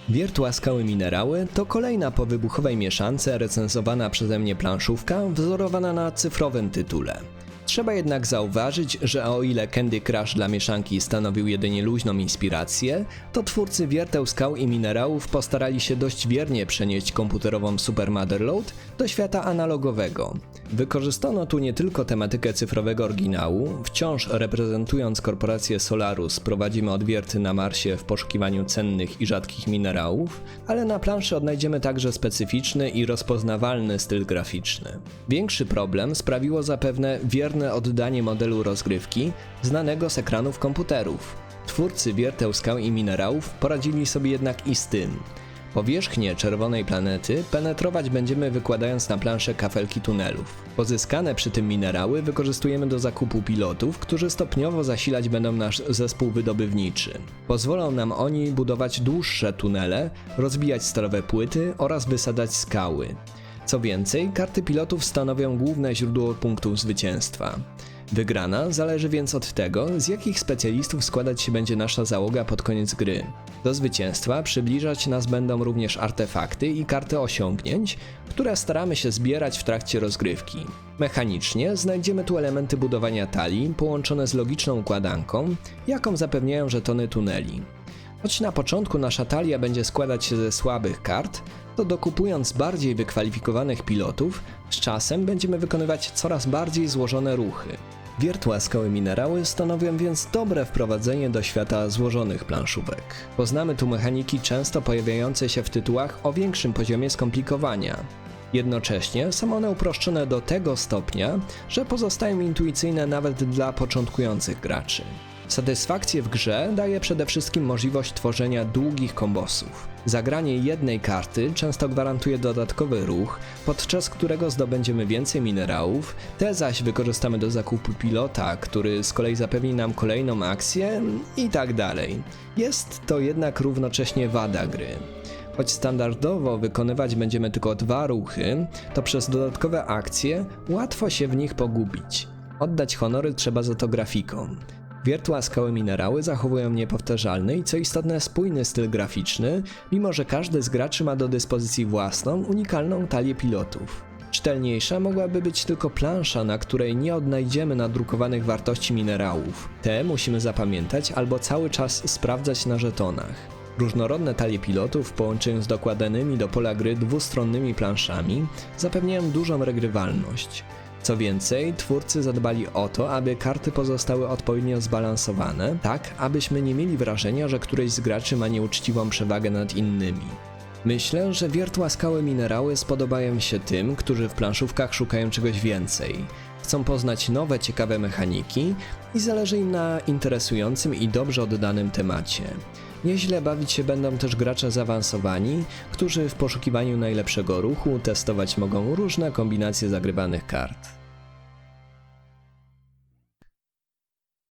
Wiertła Skały Minerały to kolejna po wybuchowej mieszance recenzowana przeze mnie planszówka wzorowana na cyfrowym tytule. Trzeba jednak zauważyć, że o ile Candy Crush dla mieszanki stanowił jedynie luźną inspirację, to twórcy Wierteł Skał i Minerałów postarali się dość wiernie przenieść komputerową Super Motherload do świata analogowego. Wykorzystano tu nie tylko tematykę cyfrowego oryginału, wciąż reprezentując korporację Solarus prowadzimy odwierty na Marsie w poszukiwaniu cennych i rzadkich minerałów, ale na planszy odnajdziemy także specyficzny i rozpoznawalny styl graficzny. Większy problem sprawiło zapewne wierne oddanie modelu rozgrywki znanego z ekranów komputerów. Twórcy Wierteł Skał i Minerałów poradzili sobie jednak i z tym. Powierzchnię czerwonej planety penetrować będziemy wykładając na planszę kafelki tunelów. Pozyskane przy tym minerały wykorzystujemy do zakupu pilotów, którzy stopniowo zasilać będą nasz zespół wydobywniczy. Pozwolą nam oni budować dłuższe tunele, rozbijać stalowe płyty oraz wysadzać skały. Co więcej, karty pilotów stanowią główne źródło punktów zwycięstwa. Wygrana zależy więc od tego, z jakich specjalistów składać się będzie nasza załoga pod koniec gry. Do zwycięstwa przybliżać nas będą również artefakty i karty osiągnięć, które staramy się zbierać w trakcie rozgrywki. Mechanicznie znajdziemy tu elementy budowania talii połączone z logiczną układanką, jaką zapewniają żetony tuneli. Choć na początku nasza talia będzie składać się ze słabych kart, to dokupując bardziej wykwalifikowanych pilotów, z czasem będziemy wykonywać coraz bardziej złożone ruchy. Wiertła Skały Minerały stanowią więc dobre wprowadzenie do świata złożonych planszówek. Poznamy tu mechaniki często pojawiające się w tytułach o większym poziomie skomplikowania. Jednocześnie są one uproszczone do tego stopnia, że pozostają intuicyjne nawet dla początkujących graczy. Satysfakcję w grze daje przede wszystkim możliwość tworzenia długich kombosów. Zagranie jednej karty często gwarantuje dodatkowy ruch, podczas którego zdobędziemy więcej minerałów, te zaś wykorzystamy do zakupu pilota, który z kolei zapewni nam kolejną akcję i tak dalej. Jest to jednak równocześnie wada gry. Choć standardowo wykonywać będziemy tylko 2 ruchy, to przez dodatkowe akcje łatwo się w nich pogubić. Oddać honory trzeba za to grafikom. Wiertła Skały Minerały zachowują niepowtarzalny i co istotne spójny styl graficzny, mimo że każdy z graczy ma do dyspozycji własną, unikalną talię pilotów. Czytelniejsza mogłaby być tylko plansza, na której nie odnajdziemy nadrukowanych wartości minerałów. Te musimy zapamiętać albo cały czas sprawdzać na żetonach. Różnorodne talie pilotów w połączeniu z dokładanymi do pola gry dwustronnymi planszami zapewniają dużą regrywalność. Co więcej, twórcy zadbali o to, aby karty pozostały odpowiednio zbalansowane, tak abyśmy nie mieli wrażenia, że któryś z graczy ma nieuczciwą przewagę nad innymi. Myślę, że Wiertła Skały Minerały spodobają się tym, którzy w planszówkach szukają czegoś więcej. Chcą poznać nowe, ciekawe mechaniki i zależy im na interesującym i dobrze oddanym temacie. Nieźle bawić się będą też gracze zaawansowani, którzy w poszukiwaniu najlepszego ruchu testować mogą różne kombinacje zagrywanych kart.